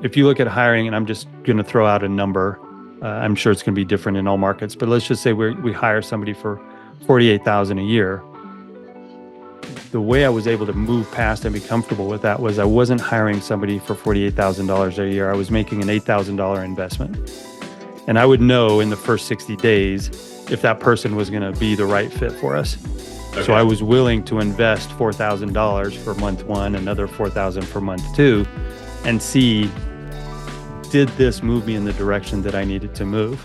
if you look at hiring, and I'm just going to throw out a number, I'm sure it's going to be different in all markets, but let's just say we hire somebody for 48,000 a year. The way I was able to move past and be comfortable with that was I wasn't hiring somebody for $48,000 a year. I was making an $8,000 investment. And I would know in the first 60 days if that person was going to be the right fit for us. Okay. So I was willing to invest $4,000 for month one, another $4,000 for month two, and see, did this move me in the direction that I needed to move?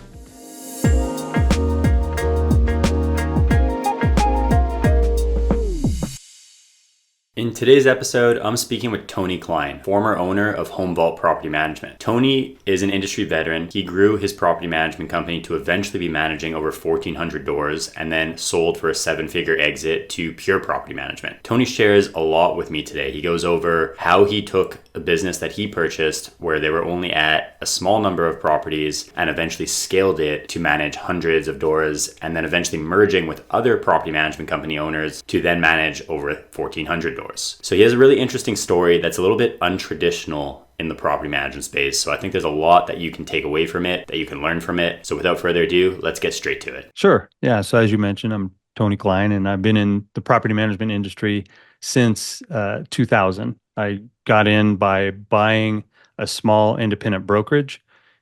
In today's episode, I'm speaking with Tony Cline, former owner of Home Vault Property Management. Tony is an industry veteran. He grew his property management company to eventually be managing over 1,400 doors and then sold for a 7-figure exit to pure property management. Tony shares a lot with me today. He goes over how he took a business that he purchased where they were only at a small number of properties and eventually scaled it to manage hundreds of doors, and then eventually merging with other property management company owners to then manage over 1,400 doors. So he has a really interesting story that's a little bit untraditional in the property management space. So I think there's a lot that you can take away from it, that you can learn from it. So without further ado, let's get straight to it. Sure. Yeah. So as you mentioned, I'm Tony Cline, and I've been in the property management industry since 2000. I got in by buying a small independent brokerage,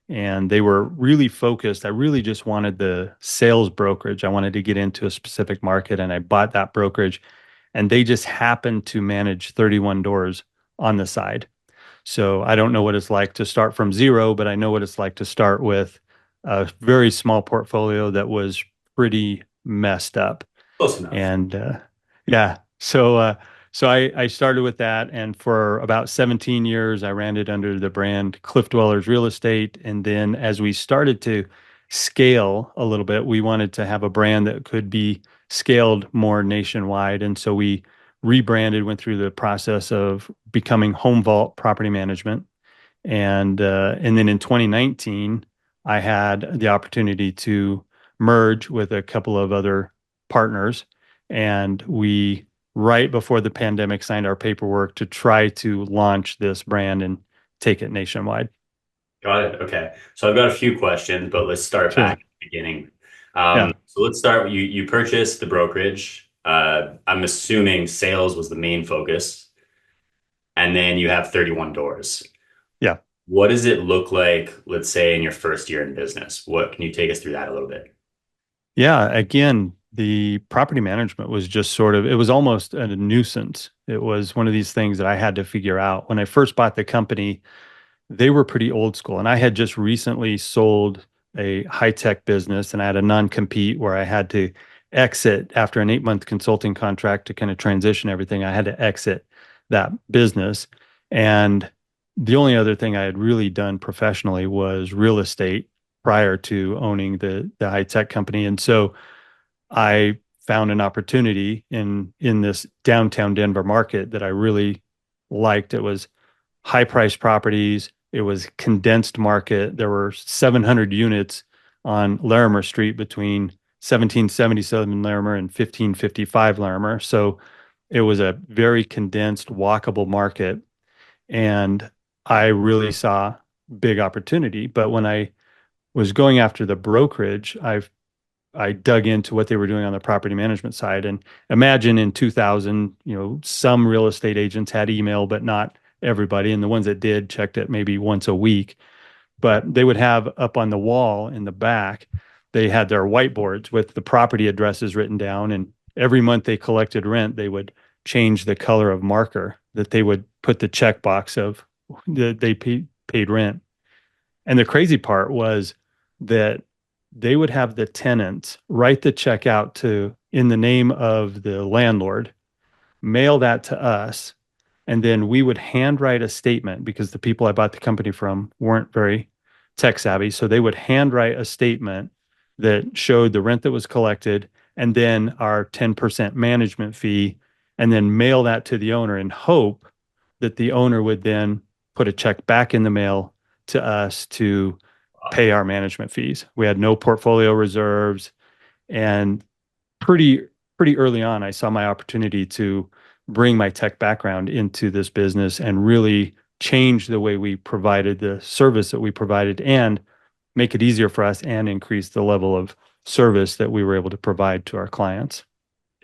and they were really focused. I really just wanted the sales brokerage. I wanted to get into a specific market, and I bought that brokerage. And they just happened to manage 31 doors on the side. So I don't know what it's like to start from zero, but I know what it's like to start with a very small portfolio that was pretty messed up. Close enough. And yeah, so I started with that. And for about 17 years, I ran it under the brand Cliff Dwellers Real Estate. And then as we started to scale a little bit, we wanted to have a brand that could be scaled more nationwide. And so we rebranded, went through the process of becoming Home Vault Property Management. And then in 2019, I had the opportunity to merge with a couple of other partners. And we, right before the pandemic, signed our paperwork to try to launch this brand and take it nationwide. Got it. Okay. So I've got a few questions, but let's start back at the beginning. So let's start with you purchased the brokerage. I'm assuming sales was the main focus. And then you have 31 doors. Yeah. What does it look like, let's say, in your first year in business? What can you take us through that a little bit? Yeah. Again, the property management was just it was almost a nuisance. It was one of these things that I had to figure out. When I first bought the company, they were pretty old school. And I had just recently sold a high-tech business, and I had a non-compete where I had to exit after an 8-month consulting contract to kind of transition everything. I had to exit that business. And the only other thing I had really done professionally was real estate prior to owning the high-tech company. And so I found an opportunity in this downtown Denver market that I really liked. It was high-priced properties. It was condensed market. There were 700 units on Larimer Street between 1777 Larimer and 1555 Larimer. So it was a very condensed, walkable market. And I really saw big opportunity. But when I was going after the brokerage, I dug into what they were doing on the property management side. And imagine in 2000, some real estate agents had email, but not everybody. And the ones that did checked it maybe once a week. But they would have up on the wall in the back, they had their whiteboards with the property addresses written down. And every month they collected rent, they would change the color of marker that they would put the checkbox of that they paid rent. And the crazy part was that they would have the tenants write the check out in the name of the landlord, mail that to us, and then we would handwrite a statement because the people I bought the company from weren't very tech savvy. So they would handwrite a statement that showed the rent that was collected and then our 10% management fee, and then mail that to the owner and hope that the owner would then put a check back in the mail to us to pay our management fees. We had no portfolio reserves. And pretty early on, I saw my opportunity to bring my tech background into this business and really change the way we provided the service that we provided and make it easier for us and increase the level of service that we were able to provide to our clients.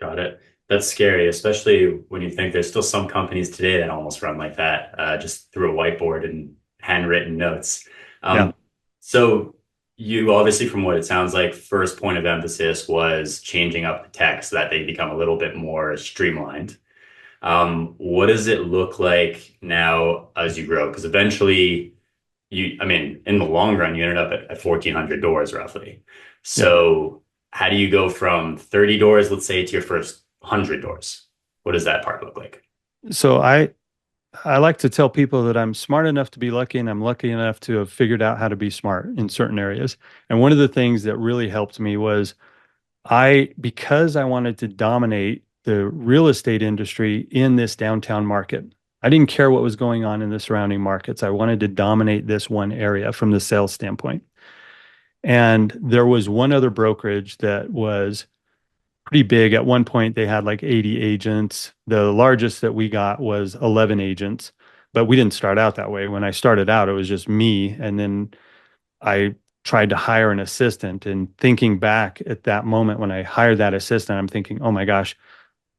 Got it. That's scary, especially when you think there's still some companies today that almost run like that, just through a whiteboard and handwritten notes. Yeah. Um, so you obviously, from what it sounds like, first point of emphasis was changing up the tech so that they become a little bit more streamlined. What does it look like now as you grow? Because eventually I mean, in the long run, you ended up at 1,400 doors roughly. Yeah. So how do you go from 30 doors, let's say, to your first 100 doors? What does that part look like? So I like to tell people that I'm smart enough to be lucky and I'm lucky enough to have figured out how to be smart in certain areas. And one of the things that really helped me was because I wanted to dominate the real estate industry in this downtown market. I didn't care what was going on in the surrounding markets. I wanted to dominate this one area from the sales standpoint. And there was one other brokerage that was pretty big. At one point, they had like 80 agents. The largest that we got was 11 agents, but we didn't start out that way. When I started out, it was just me. And then I tried to hire an assistant. And thinking back at that moment when I hired that assistant, I'm thinking, oh my gosh,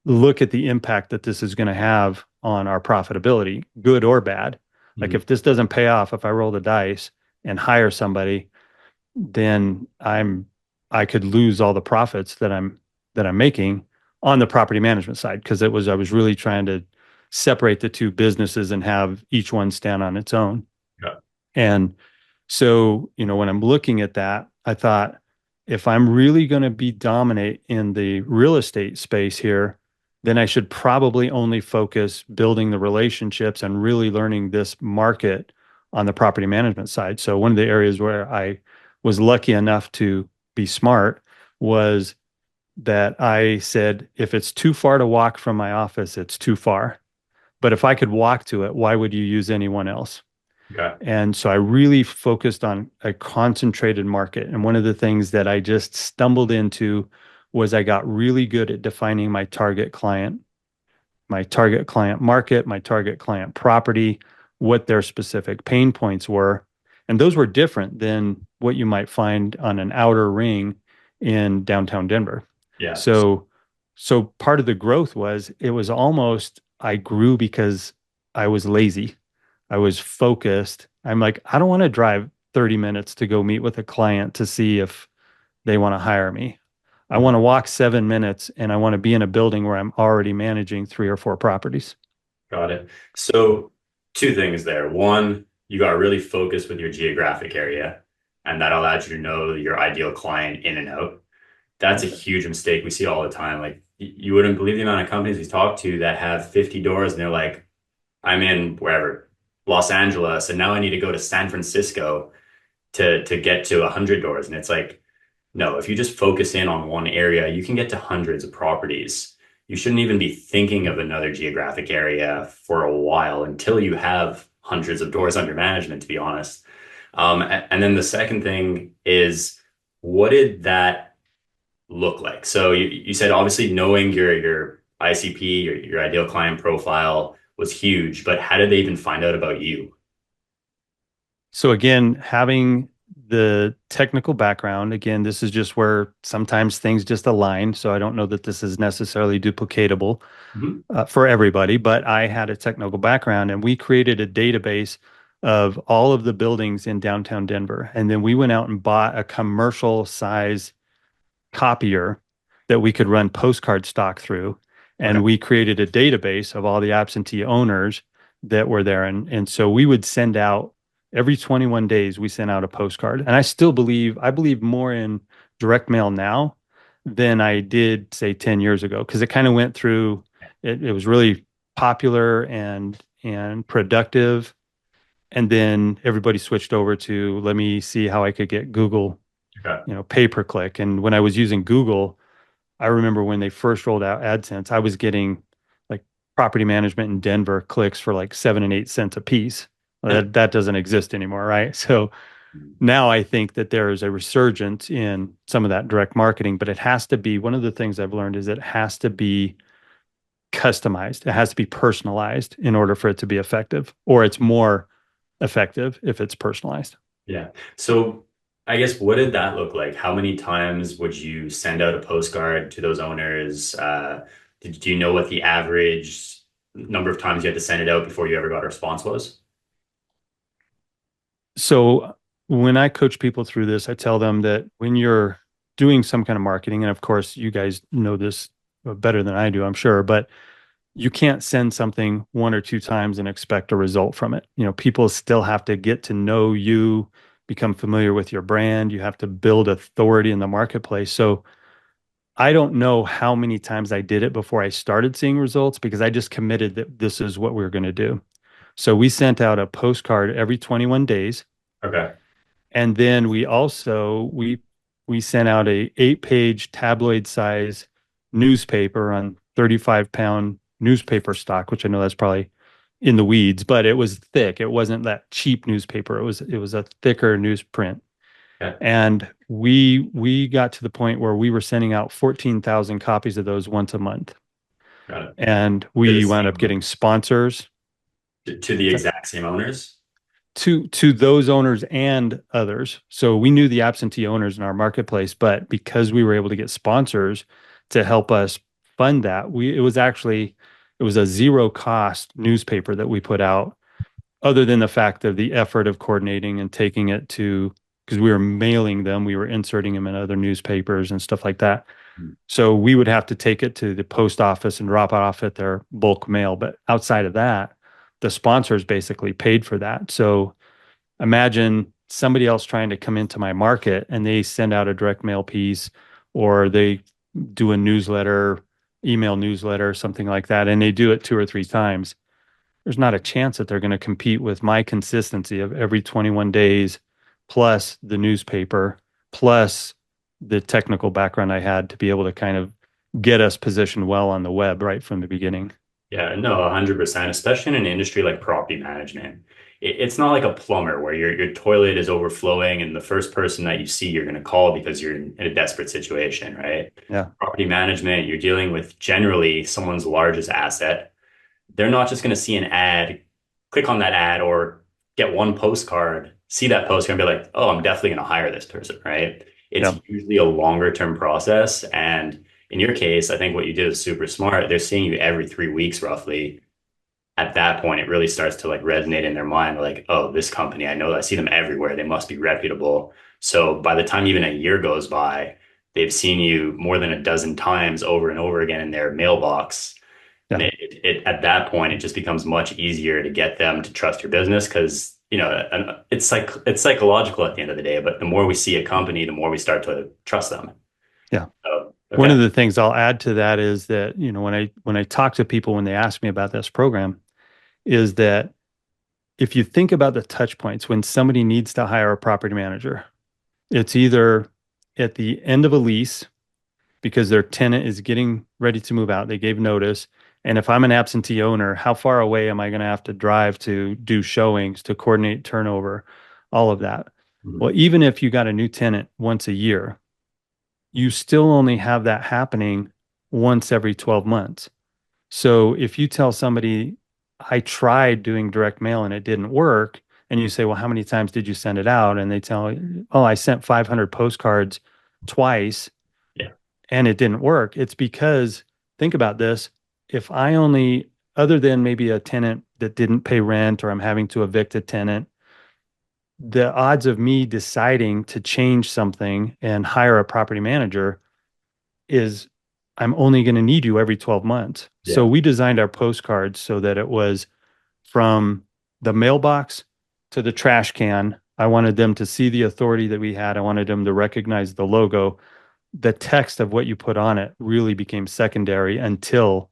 look at the impact that this is going to have on our profitability, good or bad. Like Mhm. if this doesn't pay off, if I roll the dice and hire somebody, then I could lose all the profits that I'm making on the property management side because I was really trying to separate the two businesses and have each one stand on its own. Yeah. And so, when I'm looking at that, I thought if I'm really going to be dominate in the real estate space here, then I should probably only focus building the relationships and really learning this market on the property management side. So one of the areas where I was lucky enough to be smart was that I said, if it's too far to walk from my office, it's too far. But if I could walk to it, why would you use anyone else? Okay. And so I really focused on a concentrated market. And one of the things that I just stumbled into was I got really good at defining my target client market, my target client property, what their specific pain points were. And those were different than what you might find on an outer ring in downtown Denver. Yeah. So, so part of the growth was it was almost I grew because I was lazy. I was focused. I'm like, I don't want to drive 30 minutes to go meet with a client to see if they want to hire me. I want Mhm. to walk 7 minutes and I want to be in a building where I'm already managing 3 or 4 properties. Got it. So two things there. One, you got really focused with your geographic area, and that allowed you to know your ideal client in and out. That's a huge mistake we see all the time. Like you wouldn't believe the amount of companies we talk to that have 50 doors and they're like, I'm in wherever, Los Angeles, and now I need to go to San Francisco to get to 100 doors. And it's like, no, if you just focus in on one area, you can get to hundreds of properties. You shouldn't even be thinking of another geographic area for a while until you have hundreds of doors under management, to be honest. And then the second thing is, what did that look like? So you said obviously knowing your ICP, your ideal client profile was huge, but how did they even find out about you? So again, having the technical background, again, this is just where sometimes things just align. So I don't know that this is necessarily duplicatable Mhm. for everybody, but I had a technical background and we created a database of all of the buildings in downtown Denver. And then we went out and bought a commercial size copier that we could run postcard stock through. Okay. And we created a database of all the absentee owners that were there. And so we would send out every 21 days, we sent out a postcard. And I believe more in direct mail now than I did, say, 10 years ago, because it kind of went through, it was really popular and productive. And then everybody switched over to let me see how I could get Google Okay. pay per click. And when I was using Google, I remember when they first rolled out AdSense, I was getting like property management in Denver clicks for like 7 and 8 cents a piece. Well, that doesn't exist anymore, right? So now I think that there is a resurgence in some of that direct marketing, but it has to be one of the things I've learned is it has to be customized. It has to be personalized in order for it to be effective, or it's more effective if it's personalized. Yeah. So I guess what did that look like? How many times would you send out a postcard to those owners? Do you know what the average number of times you had to send it out before you ever got a response was? So when I coach people through this, I tell them that when you're doing some kind of marketing, and of course, you guys know this better than I do, I'm sure, but you can't send something one or two times and expect a result from it. People still have to get to know you, become familiar with your brand. You have to build authority in the marketplace. So I don't know how many times I did it before I started seeing results because I just committed that this is what we were going to do. So we sent out a postcard every 21 days. Okay. And then we sent out a 8-page tabloid size newspaper on 35-pound newspaper stock, which I know that's probably in the weeds, but it was thick. It wasn't that cheap newspaper. It was a thicker newsprint. Yeah. And we got to the point where we were sending out 14,000 copies of those once a month. Got it. And To the we wound up same, getting sponsors to the exact same owners? to those owners and others. So we knew the absentee owners in our marketplace, but because we were able to get sponsors to help us fund that, it was a zero cost newspaper that we put out, other than the fact of the effort of coordinating and taking it to, because we were mailing them, we were inserting them in other newspapers and stuff like that. Hmm. So we would have to take it to the post office and drop it off at their bulk mail. But outside of that, the sponsors basically paid for that. So imagine somebody else trying to come into my market and they send out a direct mail piece or they do a newsletter, email newsletter, something like that, and they do it 2 or 3 times. There's not a chance that they're going to compete with my consistency of every 21 days plus the newspaper plus the technical background I had to be able to kind of get us positioned well on the web right from the beginning. Yeah, no, 100%, especially in an industry like property management. It's not like a plumber where your toilet is overflowing and the first person that you see you're going to call because you're in a desperate situation, right? Yeah. Property management, you're dealing with generally someone's largest asset. They're not just going to see an ad, click on that ad, or get one postcard, see that postcard, and be like, oh, I'm definitely going to hire this person, right? It's Yeah. usually a longer term process. And in your case, I think what you did is super smart. They're seeing you every 3 weeks roughly. At that point, it really starts to like resonate in their mind, like, oh, this company, I know I see them everywhere. They must be reputable. So by the time even a year goes by, they've seen you more than a dozen times over and over again in their mailbox. And Yeah. at that point, it just becomes much easier to get them to trust your business because, it's psychological at the end of the day. But the more we see a company, the more we start to trust them. Yeah. So, One okay. of the things I'll add to that is that, when I talk to people when they ask me about this program, is that if you think about the touch points when somebody needs to hire a property manager, it's either at the end of a lease because their tenant is getting ready to move out, they gave notice. And if I'm an absentee owner, how far away am I going to have to drive to do showings, to coordinate turnover, all of that? Mhm. Well, even if you got a new tenant once a year, you still only have that happening once every 12 months. So if you tell somebody, I tried doing direct mail and it didn't work, and you say, well, how many times did you send it out? And they tell you, oh, I sent 500 postcards twice Yeah. and it didn't work. It's because, think about this, if I only, other than maybe a tenant that didn't pay rent or I'm having to evict a tenant, the odds of me deciding to change something and hire a property manager is I'm only going to need you every 12 months. So Yeah. we designed our postcards so that it was from the mailbox to the trash can. I wanted them to see the authority that we had. I wanted them to recognize the logo. The text of what you put on it really became secondary until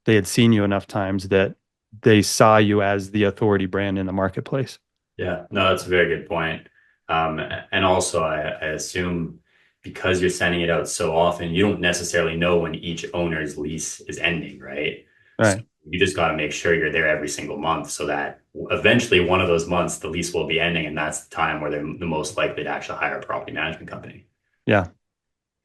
they had seen you enough times that they saw you as the authority brand in the marketplace. Yeah, no, that's a very good point. And also, I assume because you're sending it out so often, you don't necessarily know when each owner's lease is ending, right? So Right. you just got to make sure you're there every single month so that eventually one of those months the lease will be ending, and that's the time where they're the most likely to actually hire a property management company. Yeah.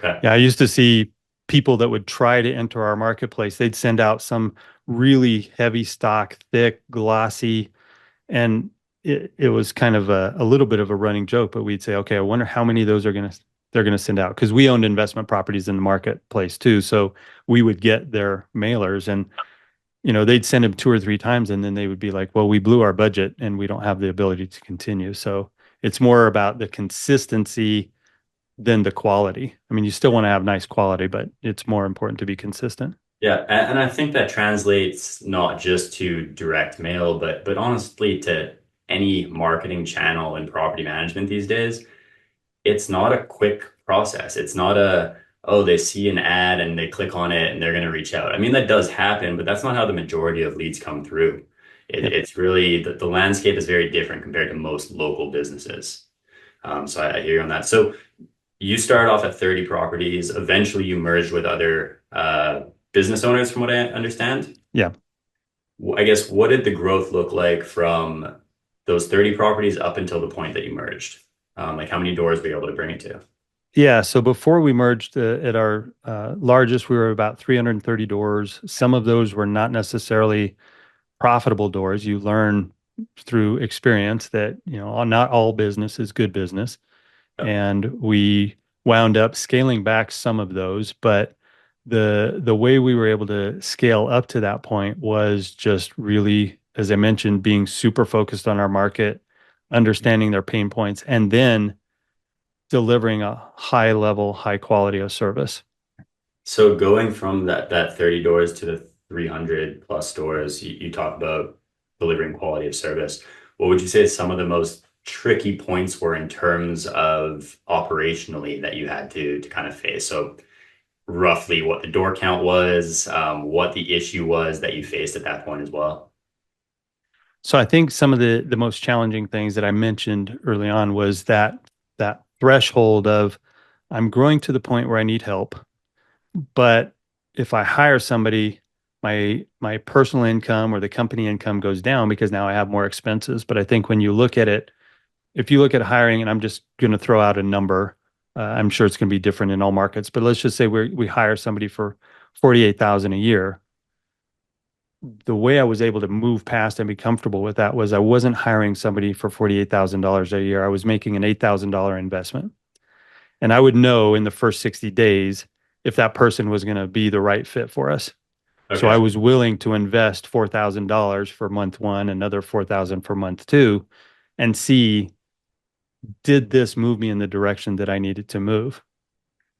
Okay. Yeah. I used to see people that would try to enter our marketplace, they'd send out some really heavy stock, thick, glossy, and it was kind of a little bit of a running joke, but we'd say, okay, I wonder how many of those they're going to send out because we owned investment properties in the marketplace too. So we would get their mailers and they'd send them two or three times and then they would be like, well, we blew our budget and we don't have the ability to continue. So it's more about the consistency than the quality. I mean, you still want to have nice quality, but it's more important to be consistent. Yeah, and I think that translates not just to direct mail, but honestly to any marketing channel in property management these days. It's not a quick process. It's not oh, they see an ad and they click on it and they're going to reach out. I mean, that does happen, but that's not how the majority of leads come through. Yep. It's really the landscape is very different compared to most local businesses. So I hear you on that. So you started off at 30 properties. Eventually, you merged with other business owners, from what I understand. Yeah. I guess what did the growth look like from those 30 properties up until the point that you merged? Like how many doors were you able to bring it to? Yeah. So before we merged at our largest, we were about 330 doors. Some of those were not necessarily profitable doors. You learn through experience that, not all business is good business. Yep. And we wound up scaling back some of those, but the way we were able to scale up to that point was just really, as I mentioned, being super focused on our market, understanding their pain points, and then delivering a high level, high quality of service. So going from that 30 doors to the 300 plus doors, you talk about delivering quality of service. What would you say some of the most tricky points were in terms of operationally that you had to kind of face? So roughly what the door count was, what the issue was that you faced at that point as well. So I think some of the most challenging things that I mentioned early on was that threshold of I'm growing to the point where I need help, but if I hire somebody, my personal income or the company income goes down because now I have more expenses. But I think when you look at it, if you look at hiring, and I'm just going to throw out a number, I'm sure it's going to be different in all markets, but let's just say we hire somebody for 48,000 a year. The way I was able to move past and be comfortable with that was I wasn't hiring somebody for $48,000 a year. I was making an $8,000 investment. And I would know in the first 60 days if that person was going to be the right fit for us. So I Okay. was willing to invest $4,000 for month one, another 4,000 for month two, and see, did this move me in the direction that I needed to move?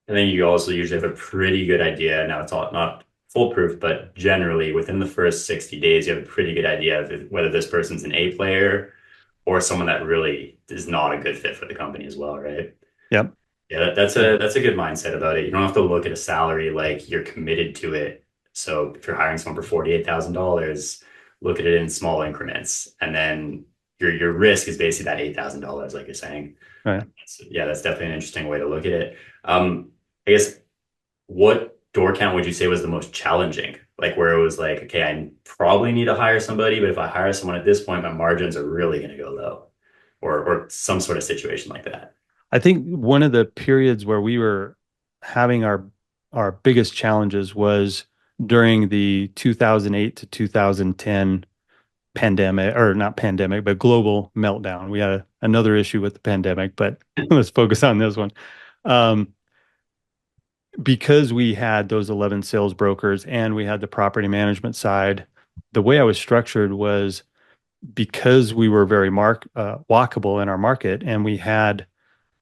And then you also usually have a pretty good idea. Now it's all not foolproof, but generally within the first 60 days, you have a pretty good idea of whether this person's an A player or someone that really is not a good fit for the company as well, right? Yep. Yeah, that's Yep. a good mindset about it. You don't have to look at a salary like you're committed to it. So if you're hiring someone for $48,000, look at it in small increments, and then your risk is basically that $8,000, like you're saying. Right. So, yeah, that's definitely an interesting way to look at it. I guess what door count would you say was the most challenging? Like where it was like, okay, I probably need to hire somebody, but if I hire someone at this point, my margins are really going to go low, or some sort of situation like that. I think one of the periods where we were having our biggest challenges was during the 2008 to 2010 pandemic, or not pandemic, but global meltdown. We had another issue with the pandemic, but let's focus on this one. Um, because we had those 11 sales brokers and we had the property management side, the way I was structured was because we were very walkable in our market and we had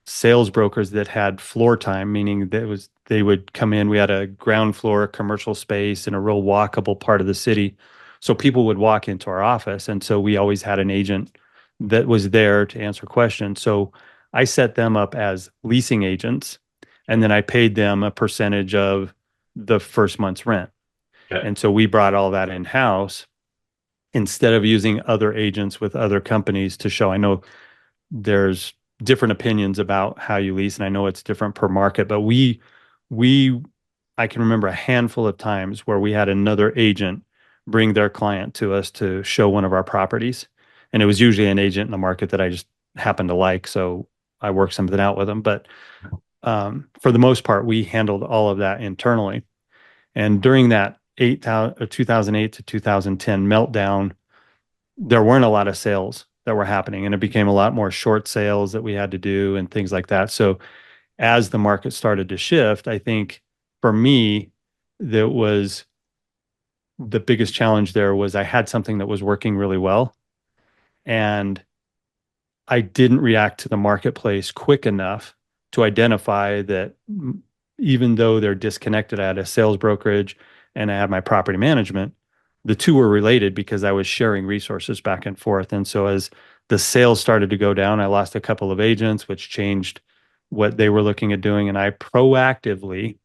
sales brokers that had floor time, meaning that was they would come in. We had a ground floor commercial space in a real walkable part of the city. So people would walk into our office. And so we always had an agent that was there to answer questions. So I set them up as leasing agents, and then I paid them a percentage of the first month's rent. Okay. And so we brought all that in house instead of using other agents with other companies to show. I know there's different opinions about how you lease, and I know it's different per market, but we I can remember a handful of times where we had another agent bring their client to us to show one of our properties. And it was usually an agent in the market that I just happened to like. So I worked something out with them. But For the most part, we handled all of that internally. And during that 2008 to 2010 meltdown, there weren't a lot of sales that were happening, and it became a lot more short sales that we had to do and things like that. So as the market started to shift, I think for me, that was the biggest challenge there was I had something that was working really well, and I didn't react to the marketplace quick enough to identify that even though they're disconnected, I had a sales brokerage and I had my property management. The two were related because I was sharing resources back and forth. And so as the sales started to go down, I lost a couple of agents, which changed what they were looking at doing. And I proactively,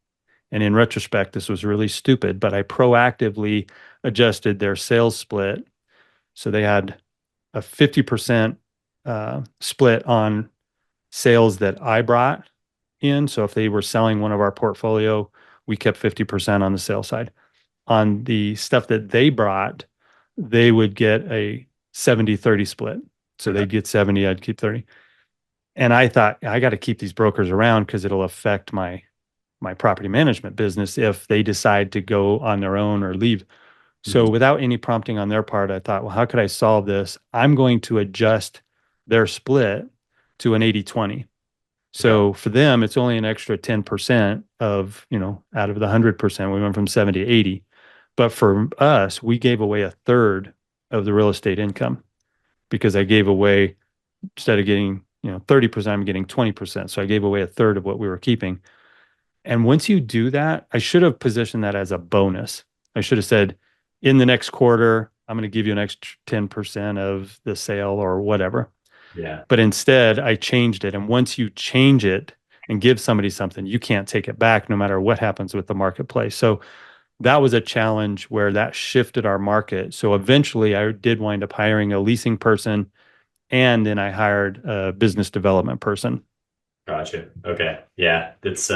and in retrospect, this was really stupid, but I proactively adjusted their sales split. So they had a 50% split on sales that I brought in. So if they were selling one of our portfolio, we kept 50% on the sales side. On the stuff that they brought, they would get a 70-30 split. So Okay. they'd get 70, I'd keep 30. And I thought I got to keep these brokers around because it'll affect my property management business if they decide to go on their own or leave. So Mhm. without any prompting on their part, I thought, well, how could I solve this? I'm going to adjust their split to an 80-20. Okay. So for them, it's only an extra 10% of, out of the 100%, we went from 70 to 80. But for us, we gave away a third of the real estate income because I gave away, instead of getting, 30%, I'm getting 20%. So I gave away a third of what we were keeping. And once you do that, I should have positioned that as a bonus. I should have said, in the next quarter, I'm going to give you an extra 10% of the sale or whatever. Yeah. But instead, I changed it. And once you change it and give somebody something, you can't take it back no matter what happens with the marketplace. So that was a challenge where that shifted our market. So eventually, I did wind up hiring a leasing person, and then I hired a business development person. Gotcha. Okay. Yeah. That's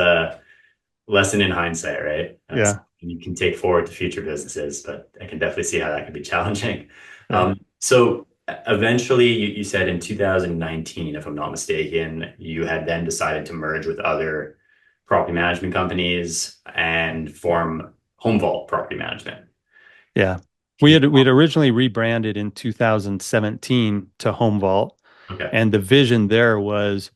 lesson in hindsight, right? That's Yeah. something you can take forward to future businesses, but I can definitely see how that can be challenging. Yeah. So eventually you said in 2019, if I'm not mistaken, you had then decided to merge with other property management companies and form Home Vault Property Management. Yeah. Can you We had originally rebranded in 2017 to Home Vault, Okay. and the vision there was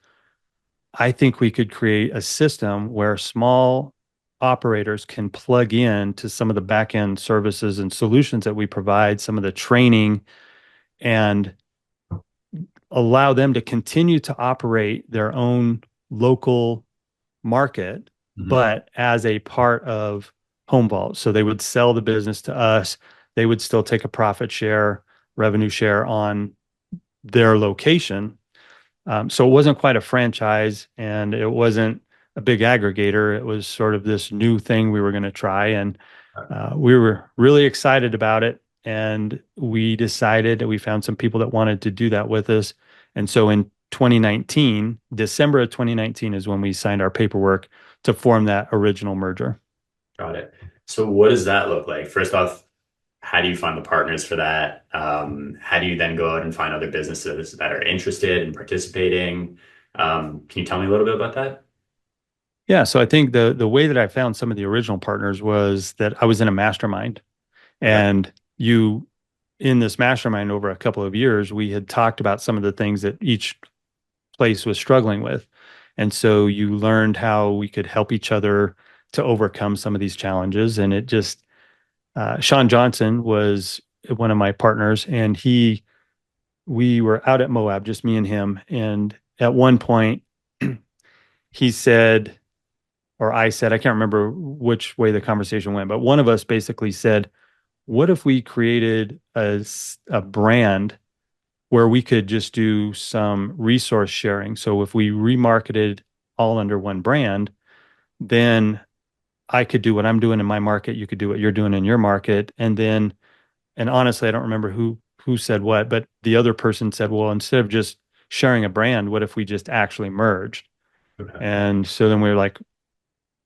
I think we could create a system where small operators can plug in to some of the back end services and solutions that we provide, some of the training, and allow them to continue to operate their own local market, Mhm. but as a part of Home Vault. So they would sell the business to us. They would still take a profit share, revenue share on their location. So it wasn't quite a franchise and it wasn't a big aggregator. It was sort of this new thing we were going to try. And we were really excited about it. And we decided that we found some people that wanted to do that with us. And so in 2019, December of 2019 is when we signed our paperwork to form that original merger. Got it. So what does that look like? First off, how do you find the partners for that? How do you then go out and find other businesses that are interested in participating? Can you tell me a little bit about that? Yeah, so I think the way that I found some of the original partners was that I was in a mastermind. Okay. And you, in this mastermind over a couple of years, we had talked about some of the things that each place was struggling with. And so you learned how we could help each other to overcome some of these challenges. And it just, Sean Johnson was one of my partners, and we were out at Moab, just me and him. And at one point, he said, or I said, I can't remember which way the conversation went, but one of us basically said, what if we created a brand where we could just do some resource sharing? So if we remarketed all under one brand, then I could do what I'm doing in my market, you could do what you're doing in your market. And honestly, I don't remember who said what, but the other person said, well, instead of just sharing a brand, what if we just actually merged? Okay. And so then we were like,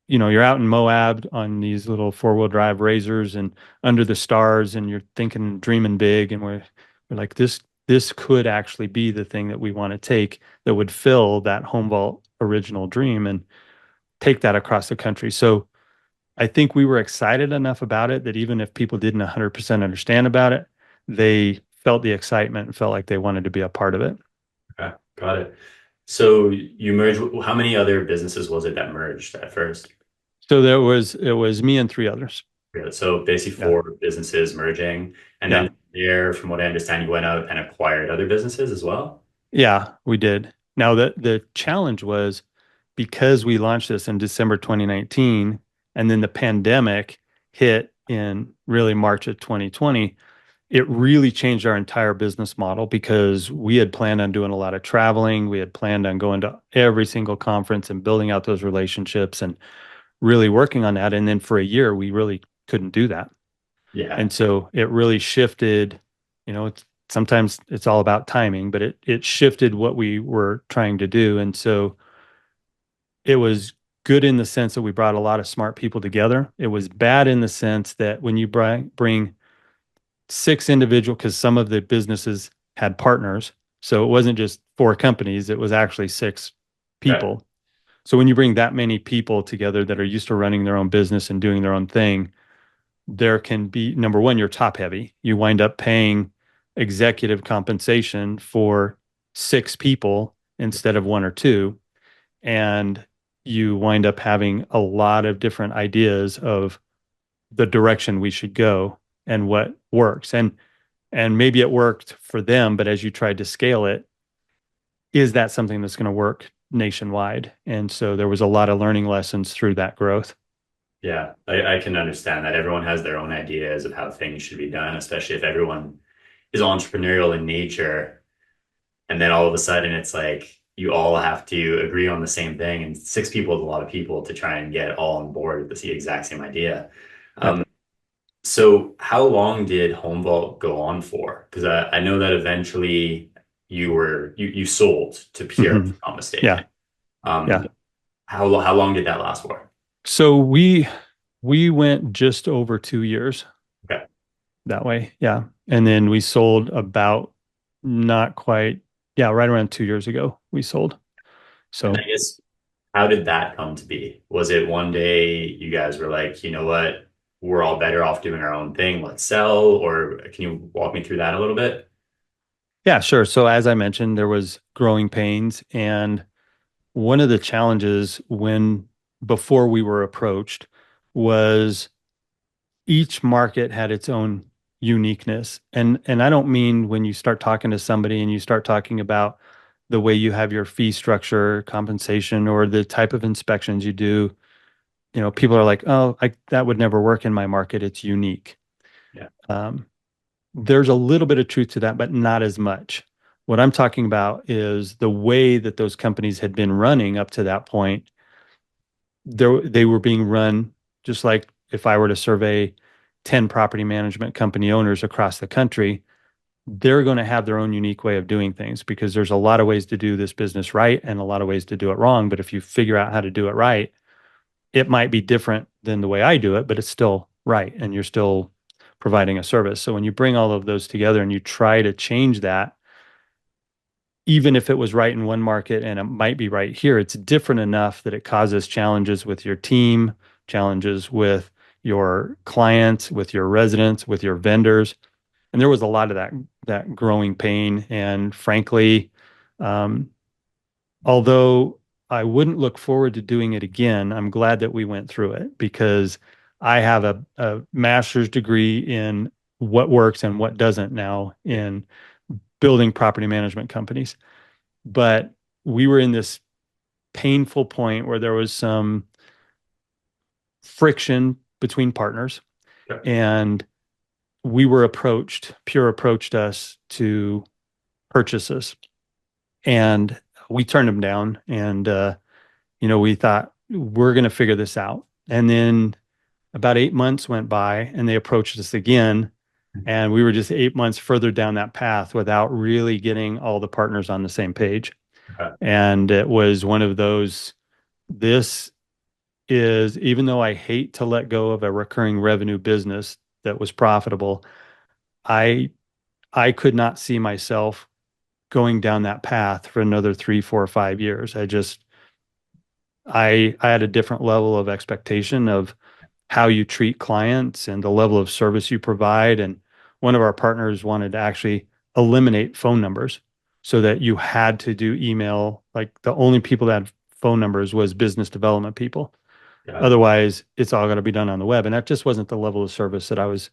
you're out in Moab on these little four-wheel drive razors and under the stars, and you're thinking, dreaming big, and we're like, this could actually be the thing that we want to take that would fill that Home Vault original dream. And take that across the country. So I think we were excited enough about it that even if people didn't 100% understand about it, they felt the excitement and felt like they wanted to be a part of it. Okay, got it. So you merged, how many other businesses was it that merged at first? So it was me and three others. Yeah, so basically Yeah. four businesses merging. And Yeah. then there, from what I understand, you went out and acquired other businesses as well. Yeah, we did. Now the challenge was because we launched this in December 2019 and then the pandemic hit in really March of 2020, it really changed our entire business model because we had planned on doing a lot of traveling. We had planned on going to every single conference and building out those relationships and really working on that. And then for a year, we really couldn't do that. Yeah, And so it really shifted, sometimes it's all about timing, but it shifted what we were trying to do. And so it was good in the sense that we brought a lot of smart people together. It was bad in the sense that when you bring six individual, because some of the businesses had partners. So it wasn't just four companies, it was actually six okay. people. So when you bring that many people together that are used to running their own business and doing their own thing, there can be number one, you're top heavy. You wind up paying executive compensation for six people instead of one or two. And you wind up having a lot of different ideas of the direction we should go and what works. And maybe it worked for them, but as you tried to scale it, is that something that's going to work nationwide? And so there was a lot of learning lessons through that growth. Yeah, I can understand that everyone has their own ideas of how things should be done, especially if everyone is entrepreneurial in nature. And then all of a sudden it's like you all have to agree on the same thing. And six people is a lot of people to try and get all on board with the exact same idea. Yep. So how long did Home Vault go on for? Because I know that eventually you sold to Pure, if Hmm. I'm not mistaken. Yeah. Um, Yeah. how long did that last for? So we went just over 2 years Okay. that way. Yeah. And then we sold about not quite, yeah, right around 2 years ago, we sold. And I So guess how did that come to be? Was it one day you guys were like, you know what, we're all better off doing our own thing, let's sell? Or can you walk me through that a little bit? yeah, sure. So as I mentioned, there was growing pains. And one of the challenges when before we were approached was each market had its own uniqueness. And I don't mean when you start talking to somebody and you start talking about the way you have your fee structure, compensation, or the type of inspections you do, people are like, oh, that would never work in my market. It's unique. Yeah. Um, there's a little bit of truth to that, but not as much. What I'm talking about is the way that those companies had been running up to that point. They were being run just like if I were to survey 10 property management company owners across the country, they're going to have their own unique way of doing things because there's a lot of ways to do this business right and a lot of ways to do it wrong. But if you figure out how to do it right, it might be different than the way I do it, but it's still right. And you're still providing a service. So when you bring all of those together and you try to change that, even if it was right in one market and it might be right here, it's different enough that it causes challenges with your team, challenges with your clients, with your residents, with your vendors. And there was a lot of that growing pain. And frankly, um, although I wouldn't look forward to doing it again, I'm glad that we went through it because I have a master's degree in what works and what doesn't now Yeah. in building property management companies. But we were in this painful point where there was some friction between partners Yeah. and we were approached, Pure approached us to purchase us. And we turned them down. And, we thought we're going to figure this out. And then about 8 months went by and they approached us again. And we were just 8 months further down that path without really getting all the partners on the same page. Okay. And it was one of those, this is, even though I hate to let go of a recurring revenue business that was profitable, I I could not see myself going down that path for another 3, 4, 5 years. I had a different level of expectation of how you treat clients and the level of service you provide. And one of our partners wanted to actually eliminate phone numbers so that you had to do email. Like the only people that had phone numbers was business development people. Got it. Otherwise, it's all going to be done on the web. And that just wasn't the level of service that I was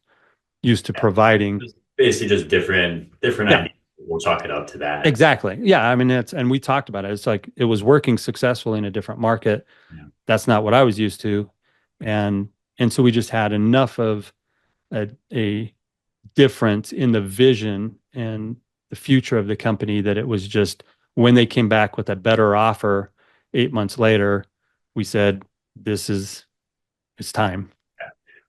used to Yeah. providing. Just basically just different Yeah, ideas. We'll chalk it up to that. exactly. Yeah. I mean, and we talked about it. It's like it was working successfully in a different market. Yeah. That's not what I was used to. And, and so we just had enough of a difference in the vision and the future of the company that it was just when they came back with a better offer 8 months later, we said, this is it's time.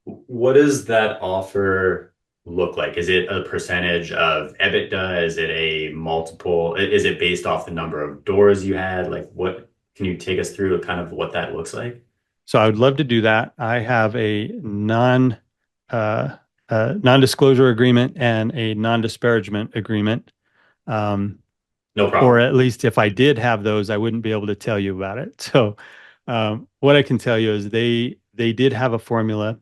What does that offer look like? Is it a percentage of EBITDA? Is it a multiple? Is it based off the number of doors you had? Like what can you take us through kind of what that looks like? So I would love to do that. I have a uh, non-disclosure agreement and a non-disparagement agreement. Um, No or problem. at least if I did have those, I wouldn't be able to tell you about it. So what I can tell you is they did have a formula,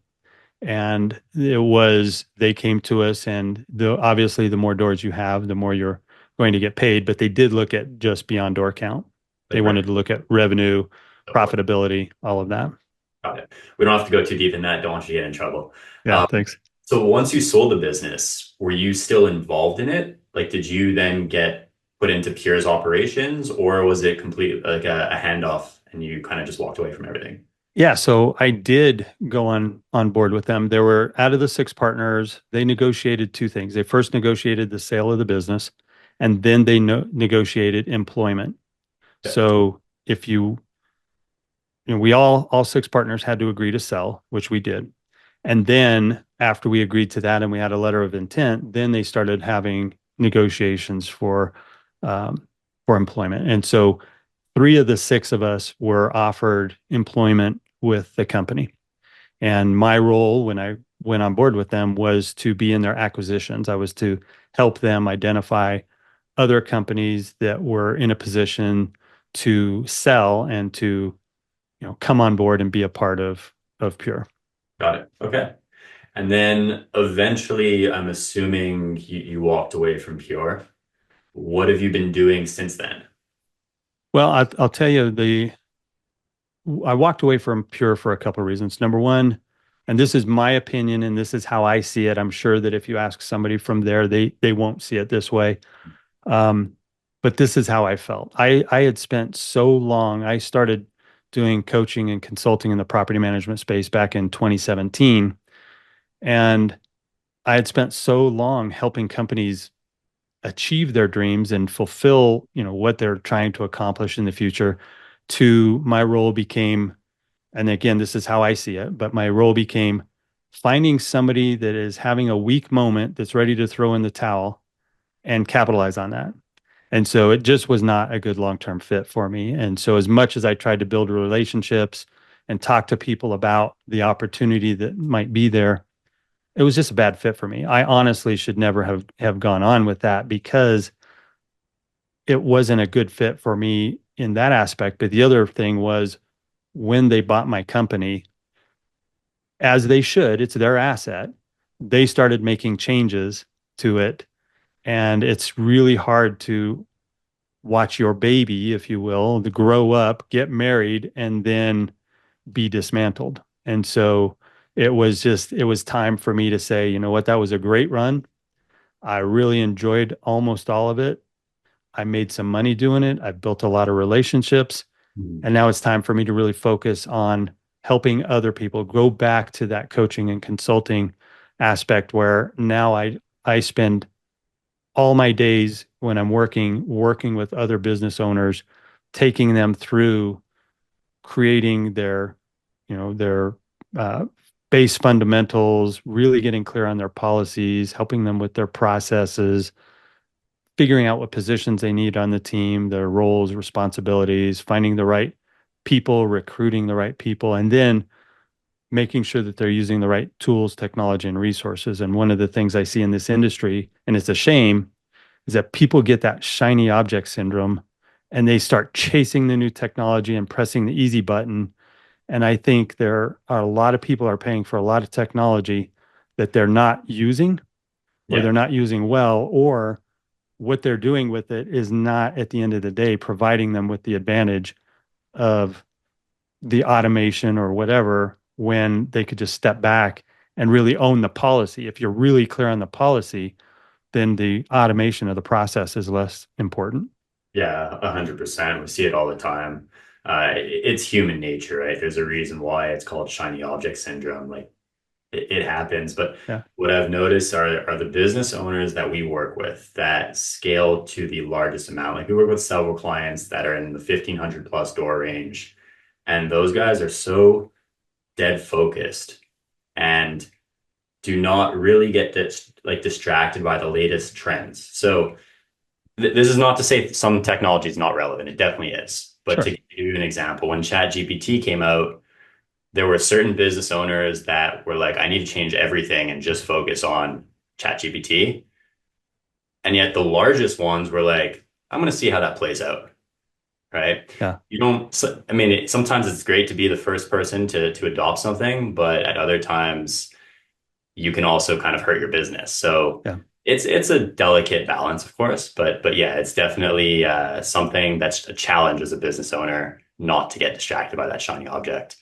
and it was they came to us, and obviously the more doors you have, the more you're going to get paid. But they did look at just beyond door count. They Like wanted to look at revenue, so forth. profitability, all of that. Got it. We don't have to go too deep in that. Don't want you to get in trouble. Yeah, thanks. So once you sold the business, were you still involved in it? Like, did you then get put into Pure's operations, or was it complete like a handoff and you kind of just walked away from everything? Yeah, so I did go on board with them. There were out of the six partners, they negotiated two things. They first negotiated the sale of the business, and then they negotiated employment. Yeah. So if we all six partners had to agree to sell, which we did. And then after we agreed to that and we had a letter of intent, then they started having negotiations for employment. And so three of the six of us were offered employment with the company. And my role when I went on board with them was to be in their acquisitions. I was to help them identify other companies that were in a position to sell and to, come on board and be a part of Pure. Got it. Okay. And then eventually, I'm assuming you walked away from Pure. What have you been doing since then? Well, I'll tell you I walked away from Pure for a couple of reasons. Number one, and this is my opinion, and this is how I see it. I'm sure that if you ask somebody from there, they won't see it this way. Um, but this is how I felt. I had spent so long. I started doing coaching and consulting in the property management space back in 2017, and I had spent so long helping companies achieve their dreams and fulfill, what they're trying to accomplish in the future. To my role became, and again, this is how I see it, but my role became finding somebody that is having a weak moment that's ready to throw in the towel and capitalize on that. And so it just was not a good long-term fit for me. And so as much as I tried to build relationships and talk to people about the opportunity that might be there, it was just a bad fit for me. I honestly should never have gone on with that because it wasn't a good fit for me in that aspect. But the other thing was when they bought my company, as they should, it's their asset. They started making changes to it. And it's really hard to watch your baby, if you will, to grow up, get married, and then be dismantled. And so it was time for me to say, you know what, that was a great run. I really enjoyed almost all of it. I made some money doing it. I built a lot of relationships. Mhm. And now it's time for me to really focus on helping other people go back to that coaching and consulting aspect where now I spend all my days when I'm working with other business owners, taking them through creating their uh, base fundamentals, really getting clear on their policies, helping them with their processes, figuring out what positions they need on the team, their roles, responsibilities, finding the right people, recruiting the right people, and then making sure that they're using the right tools, technology, and resources. And one of the things I see in this industry, and it's a shame, is that people get that shiny object syndrome and they start chasing the new technology and pressing the easy button. And I think there are a lot of people are paying for a lot of technology that they're not using or Yeah. they're not using well, or what they're doing with it is not at the end of the day providing them with the advantage of the automation or whatever when they could just step back and really own the policy. If you're really clear on the policy, then the automation of the process is less important. Yeah, 100%. We see it all the time. It's human nature, right? There's a reason why it's called shiny object syndrome. Like it happens. But Yeah. what I've noticed are the business owners that we work with that scale to the largest amount. Like we work with several clients that are in the 1,500 plus door range, and those guys are so dead focused and do not really get distracted by the latest trends. So this is not to say some technology is not relevant. It definitely is. But to Sure. give you an example, when ChatGPT came out, there were certain business owners that were like, I need to change everything and just focus on ChatGPT. And yet the largest ones were like, I'm going to see how that plays out. Right. Yeah. You don't, I mean, sometimes it's great to be the first person to adopt something, but at other times, you can also kind of hurt your business. So Yeah. it's a delicate balance, of course, but yeah, it's definitely something that's a challenge as a business owner not to get distracted by that shiny object.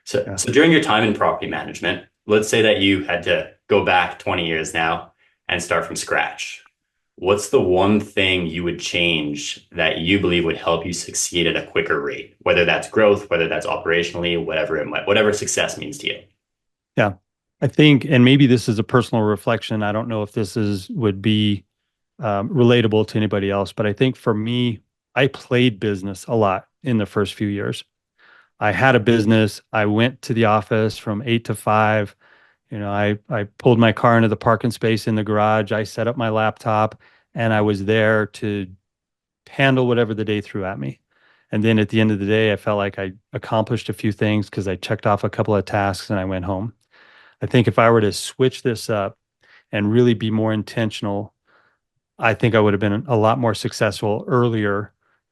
So Yeah. so during your time in property management, let's say that you had to go back 20 years now and start from scratch. What's the one thing you would change that you believe would help you succeed at a quicker rate? Whether that's growth, whether that's operationally, whatever success means to you. Yeah. I think, and maybe this is a personal reflection. I don't know if this is would be relatable to anybody else, but I think for me, I played business a lot in the first few years. I had a business. I went to the office from 8 to 5. I pulled my car into the parking space in the garage. I set up my laptop and I was there to handle whatever the day threw at me. And then at the end of the day, I felt like I accomplished a few things because I checked off a couple of tasks and I went home. I think if I were to switch this up and really be more intentional, I think I would have been a lot more successful earlier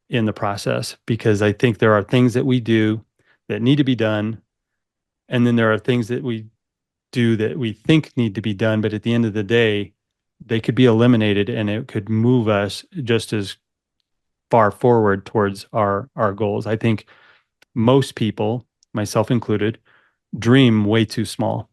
in the process because I think there are things that we do that need to be done. And then there are things that we do that we think need to be done. But at the end of the day, they could be eliminated and it could move us just as far forward towards our goals. I think most people, myself included, dream way too small.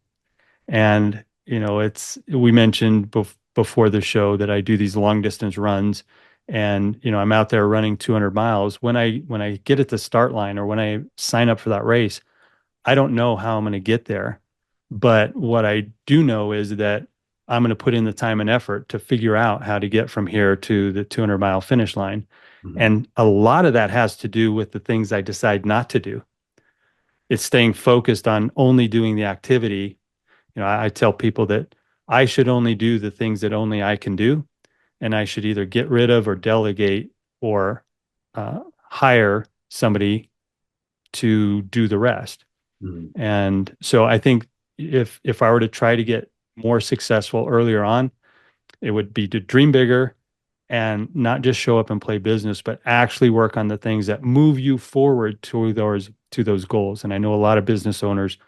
And, we mentioned before the show that I do these long distance runs and, I'm out there running 200 miles. When I get at the start line or when I sign up for that race, I don't know how I'm going to get there. But what I do know is that I'm going to put in the time and effort to figure out how to get from here to the 200-mile finish line. Mhm. And a lot of that has to do with the things I decide not to do. It's staying focused on only doing the activity. I tell people that I should only do the things that only I can do, and I should either get rid of or delegate or hire somebody to do the rest. Mhm. And so I think if I were to try to get more successful earlier on, it would be to dream bigger and not just show up and play business, but actually work on the things that move you forward to those goals. And I know a lot of business owners,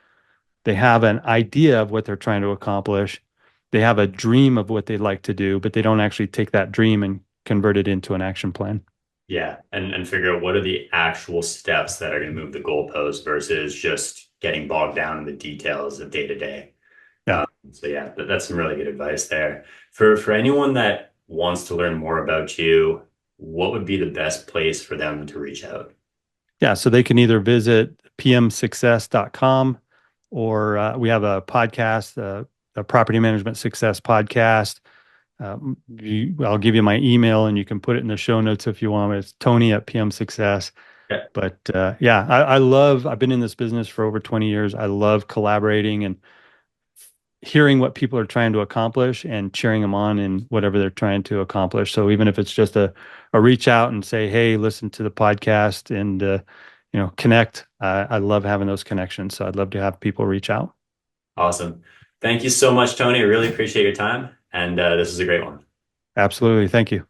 they have an idea of what they're trying to accomplish. They have a dream of what they'd like to do, but they don't actually take that dream and convert it into an action plan. Yeah, and figure out what are the actual steps that are going to move the goalpost versus just getting bogged down in the details of day to day. Yeah. So yeah, that's some really good advice there. For anyone that wants to learn more about you, what would be the best place for them to reach out? Yeah. So they can either visit pmsuccess.com or we have a podcast, a property management success podcast. I'll give you my email and you can put it in the show notes if you want. It's Tony at PM Success. Yeah, But yeah, I've been in this business for over 20 years. I love collaborating and hearing what people are trying to accomplish and cheering them on in whatever they're trying to accomplish. So even if it's just a reach out and say, hey, listen to the podcast and, connect. I love having those connections. So I'd love to have people reach out. awesome. Thank you so much, Tony. I really appreciate your time, and this is a great one. Absolutely. Thank you.